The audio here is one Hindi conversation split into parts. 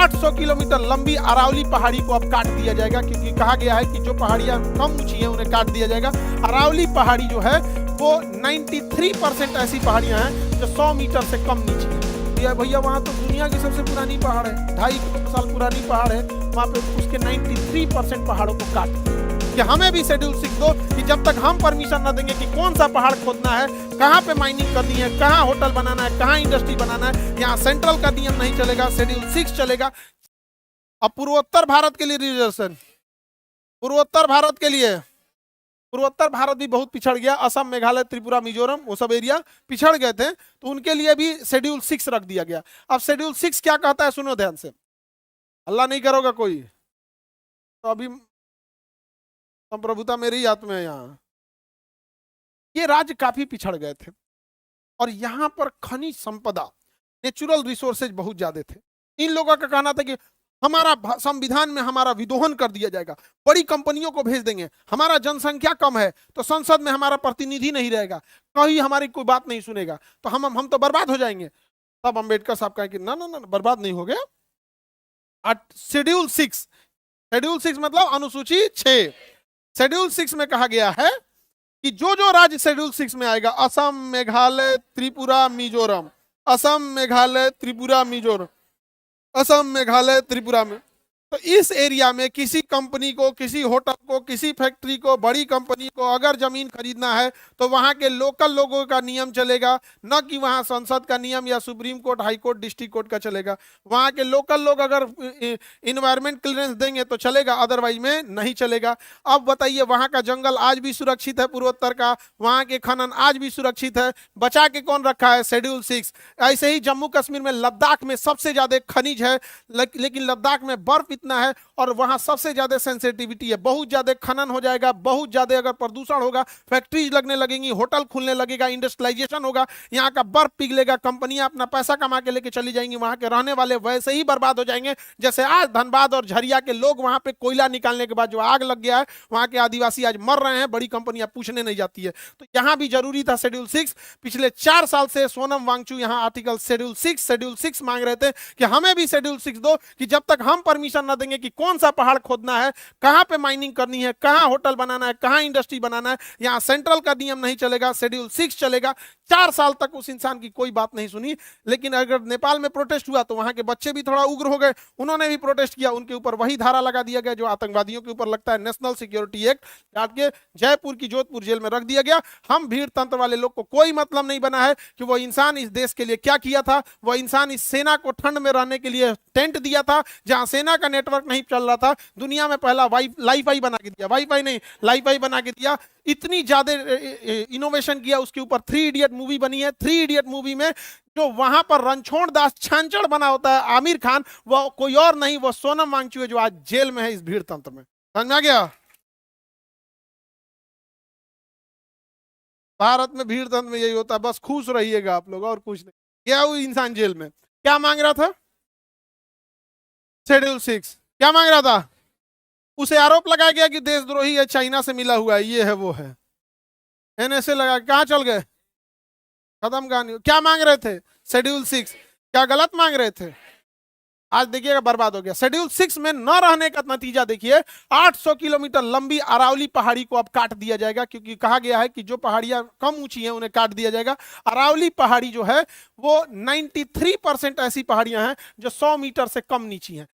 800 किलोमीटर लंबी अरावली पहाड़ी को अब काट दिया जाएगा, क्योंकि कहा गया है कि जो पहाड़ियां कम ऊंची हैं उन्हें काट दिया जाएगा। अरावली पहाड़ी जो है वो 93% ऐसी पहाड़ियां हैं जो 100 मीटर से कम नीचे है। भैया वहां तो दुनिया की सबसे पुरानी पहाड़ है, 2.5 साल पुरानी पहाड़ है, वहां पे उसके 93% पहाड़ों को काट कि हमें भी शेड्यूल 6 दो, कि जब तक हम परमिशन न देंगे कि कौन सा पहाड़ खोदना है, कहाँ पे माइनिंग करनी है, कहाँ होटल बनाना है, कहाँ इंडस्ट्री बनाना है, यहाँ सेंट्रल का नियम नहीं चलेगा, शेड्यूल 6 चलेगा। अब पूर्वोत्तर भारत के लिए रिजर्वेशन, पूर्वोत्तर भारत के लिए, पूर्वोत्तर भारत भी बहुत पिछड़ गया, असम, मेघालय, त्रिपुरा, मिजोरम, वो सब एरिया पिछड़ गए थे, तो उनके लिए भी शेड्यूल 6 रख दिया गया। अब शेड्यूल 6 क्या कहता है, सुनो ध्यान से, अल्लाह नहीं करोगा कोई, तो अभी संप्रभुता मेरी हाथ में है। यहाँ ये राज्य काफी पिछड़ गए थे और यहाँ पर खनिज संपदा, नेचुरल रिसोर्सेज बहुत ज्यादा थे। इन लोगों का कहना था कि हमारा संविधान में हमारा विदोहन कर दिया जाएगा, बड़ी कंपनियों को भेज देंगे, हमारा जनसंख्या कम है तो संसद में हमारा प्रतिनिधि नहीं रहेगा, कहीं हमारी कोई बात नहीं सुनेगा, तो हम तो बर्बाद हो जाएंगे। तब अंबेडकर साहब कहे कि ना ना ना, बर्बाद नहीं हो गया। शेड्यूल 6, शेड्यूल 6 मतलब अनुसूची 6, शेड्यूल 6 में कहा गया है कि जो जो राज्य शेड्यूल 6 में आएगा, असम, मेघालय, त्रिपुरा, मिजोरम, असम, मेघालय, त्रिपुरा, मिजोरम, असम, मेघालय, त्रिपुरा में, तो इस एरिया में किसी कंपनी को, किसी होटल को, किसी फैक्ट्री को, बड़ी कंपनी को अगर जमीन खरीदना है तो वहां के लोकल लोगों का नियम चलेगा, न कि वहां संसद का नियम या supreme court, high court, district court का चलेगा। वहां के लोकल लोग अगर इन्वायरमेंट क्लियरेंस देंगे तो चलेगा, अदरवाइज में नहीं चलेगा। अब बताइए, वहां का जंगल आज भी सुरक्षित है, पूर्वोत्तर का, वहां के खनन आज भी सुरक्षित है, बचा के कौन रखा है, शेड्यूल 6। ऐसे ही जम्मू कश्मीर में, लद्दाख में सबसे ज्यादा खनिज है, लेकिन लद्दाख में बर्फ इतना है और वहां सबसे ज्यादा सेंसिटिविटी है, बहुत ज्यादा खनन हो जाएगा, बहुत ज्यादा अगर प्रदूषण होगा, फैक्ट्रीज लगने लगेंगी, होटल खुलने लगेगा, इंडस्ट्रियलाइजेशन होगा, यहाँ का बर्फ पिघलेगा, कंपनियां अपना पैसा कमा के लेके चली जाएंगी, वहां के रहने वाले वैसे ही बर्बाद हो जाएंगे जैसे आज धनबाद और झरिया के लोग वहां पे कोयला निकालने के बाद जो आग लग गया है, वहां के आदिवासी आज मर रहे हैं, बड़ी कंपनियां पूछने नहीं जाती है। तो यहां भी जरूरी था शेड्यूल 6। पिछले 4 साल से सोनम वांगचू यहां आर्टिकल शेड्यूल 6 मांग रहे थे कि हमें भी शेड्यूल 6 दो, कि जब तक हम परमिशन न देंगे कि कौन सा पहाड़ खोदना है, कहां पे माइनिंग करनी है, कहां होटल बनाना है, कहां इंडस्ट्री बनाना है, यहां सेंट्रल का नियम नहीं चलेगा, शेड्यूल 6 चलेगा। 4 साल तक उस इंसान की कोई बात नहीं सुनी। लेकिन अगर नेपाल में प्रोटेस्ट हुआ तो वहां के बच्चे भी थोड़ा उग्र हो गए, उन्होंने भी प्रोटेस्ट किया, उनके ऊपर वही धारा लगा दिया गया जो आतंकवादियों के ऊपर लगता है, नेशनल सिक्योरिटी एक्ट, डाल के जयपुर की जोधपुर जेल में रख दिया गया। हम भीड़ तंत्र वाले लोग को कोई मतलब नहीं बना है कि वो इंसान इस देश के लिए क्या किया था, वो इंसान इस सेना को ठंड में रहने के लिए टेंट दिया था, जहां सेना का नेटवर्क नहीं चल रहा था, दुनिया में पहला लाईफाई बना के दिया, वाईफाई नहीं लाईफाई बना के दिया, इतनी ज्यादा इनोवेशन किया, उसके ऊपर 3 इडियट मूवी बनी है। 3 इडियट मूवी में जो वहां पर रणछोड़ दास छांचड़ बना होता है आमिर खान, वो कोई और नहीं, वो सोनम वांगचू है जो आज जेल में है इस भीड़ तंत्र में। समझ आ गया? भारत में भीड़ तंत्र में यही होता है, बस खुश रहिएगा आप लोग और कुछ नहीं। क्या वो इंसान जेल में क्या मांग रहा था, शेड्यूल 6 क्या मांग रहा था, उसे आरोप लगाया गया कि देशद्रोही है, चाइना से मिला हुआ है, ये है वो है, एनएसए लगा, कहां चल गए, खत्म कहानी। क्या मांग रहे थे, शेड्यूल 6, क्या गलत मांग रहे थे? आज देखिएगा बर्बाद हो गया। शेड्यूल 6 में न रहने का नतीजा देखिए, 800 किलोमीटर लंबी अरावली पहाड़ी को अब काट दिया जाएगा, क्योंकि कहा गया है कि जो पहाड़ियां कम ऊंची हैं उन्हें काट दिया जाएगा। अरावली पहाड़ी जो है वो 93% ऐसी पहाड़ियां हैं जो 100 मीटर से कम नीची हैं।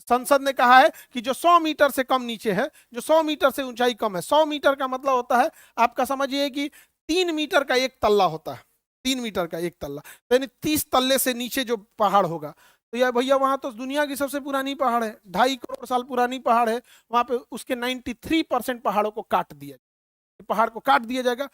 संसद ने कहा है कि जो 100 मीटर से कम नीचे है, जो 100 मीटर से ऊंचाई कम है, 100 मीटर का मतलब होता है, आपका समझिए कि 3 मीटर का एक तल्ला होता है, 3 मीटर का एक तल्ला, यानी 30 तल्ले से नीचे जो पहाड़ होगा। तो यार भैया वहां तो दुनिया की सबसे पुरानी पहाड़ है, 2.5 करोड़ साल पुरानी पहाड़ है, वहां पे उसके 93% पहाड़ों को काट दिया, पहाड़ को काट दिया जाएगा,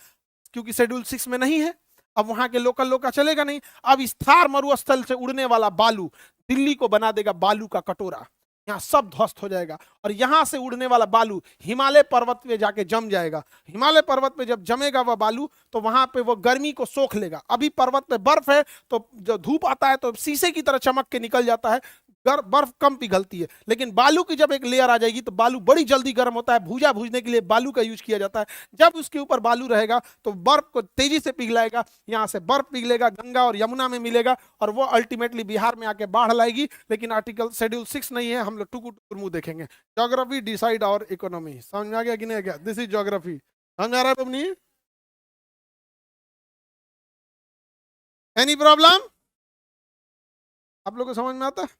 क्योंकि शेड्यूल 6 में नहीं है। अब वहां के लोकल लोग का चलेगा नहीं। अब इस थार मरुस्थल से उड़ने वाला बालू दिल्ली को बना देगा बालू का कटोरा, यहाँ सब ध्वस्त हो जाएगा, और यहां से उड़ने वाला बालू हिमालय पर्वत पे जाके जम जाएगा। हिमालय पर्वत पे जब जमेगा वह बालू, तो वहां पे वो गर्मी को सोख लेगा। अभी पर्वत पे बर्फ है, तो जो धूप आता है तो शीशे की तरह चमक के निकल जाता है, बर्फ कम पिघलती है, लेकिन बालू की जब एक लेयर आ जाएगी तो बालू बड़ी जल्दी गर्म होता है। भूजा भूजने के लिए बालू का यूज किया जाता है। जब उसके ऊपर बालू रहेगा तो बर्फ को तेजी से पिघलाएगा, यहाँ से बर्फ पिघलेगा, गंगा और यमुना में मिलेगा और वो अल्टीमेटली बिहार में आके बाढ़ लाएगी। लेकिन आर्टिकल शेड्यूल 6 नहीं है, हम लोग टुकु टुकुर मुंह देखेंगे। ज्योग्राफी डिसाइड आवर इकोनॉमी, समझ में आ गया कि नहीं आ गया? This is geography. समझ में आ रहा है तुम? नहीं एनी प्रॉब्लम? आप लोग को समझ में आता है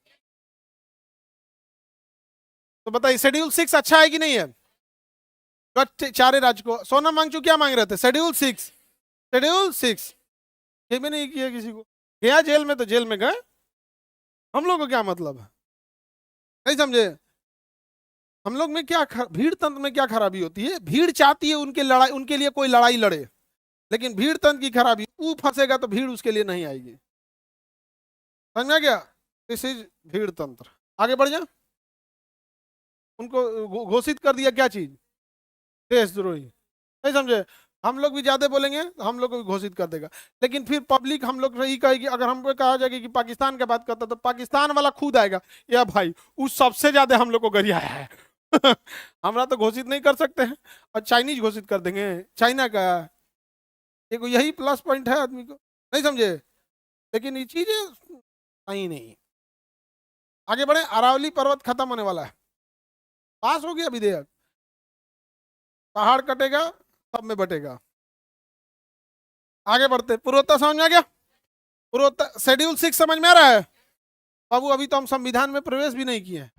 तो बताइए, शेड्यूल 6 अच्छा है कि नहीं है? चारे राज्य को सोना मांगचू क्या मांग रहे थे? शेड्यूल 6, शेड्यूल 6 ये भी नहीं किया किसी को। गया जेल में तो जेल में गए, हम लोग को क्या मतलब है? नहीं समझे? हम लोग में क्या भीड़ तंत्र में क्या खराबी होती है? भीड़ चाहती है उनके लड़ाई, उनके लिए कोई लड़ाई लड़े, लेकिन भीड़ तंत्र की खराबी, वो फंसेगा तो भीड़ उसके लिए नहीं आएगी। समझ में आ गया? दिस इज भीड़ तंत्र। आगे बढ़ जा। उनको घोषित कर दिया क्या चीज? देशद्रोही। नहीं समझे? हम लोग भी ज्यादा बोलेंगे तो हम लोग को भी घोषित कर देगा। लेकिन फिर पब्लिक हम लोग यही कहेगी, अगर हमको कहा जाएगा कि पाकिस्तान की बात करता तो पाकिस्तान वाला खुद आएगा, या भाई उस सबसे ज्यादा हम लोग को गरियाया है। हमरा तो घोषित नहीं कर सकते हैं, और चाइनीज घोषित कर देंगे, चाइना का। देखो यही प्लस पॉइंट है आदमी को। नहीं समझे? लेकिन ये चीजें सही नहीं। आगे बढ़े। अरावली पर्वत खत्म होने वाला है, पास हो गया विधेयक। पहाड़ कटेगा सब में बटेगा। आगे बढ़ते। पूर्वोत्तर समझ में आ गया? पूर्वोत्तर शेड्यूल 6 समझ में आ रहा है बाबू? अभी तो हम संविधान में प्रवेश भी नहीं किए हैं।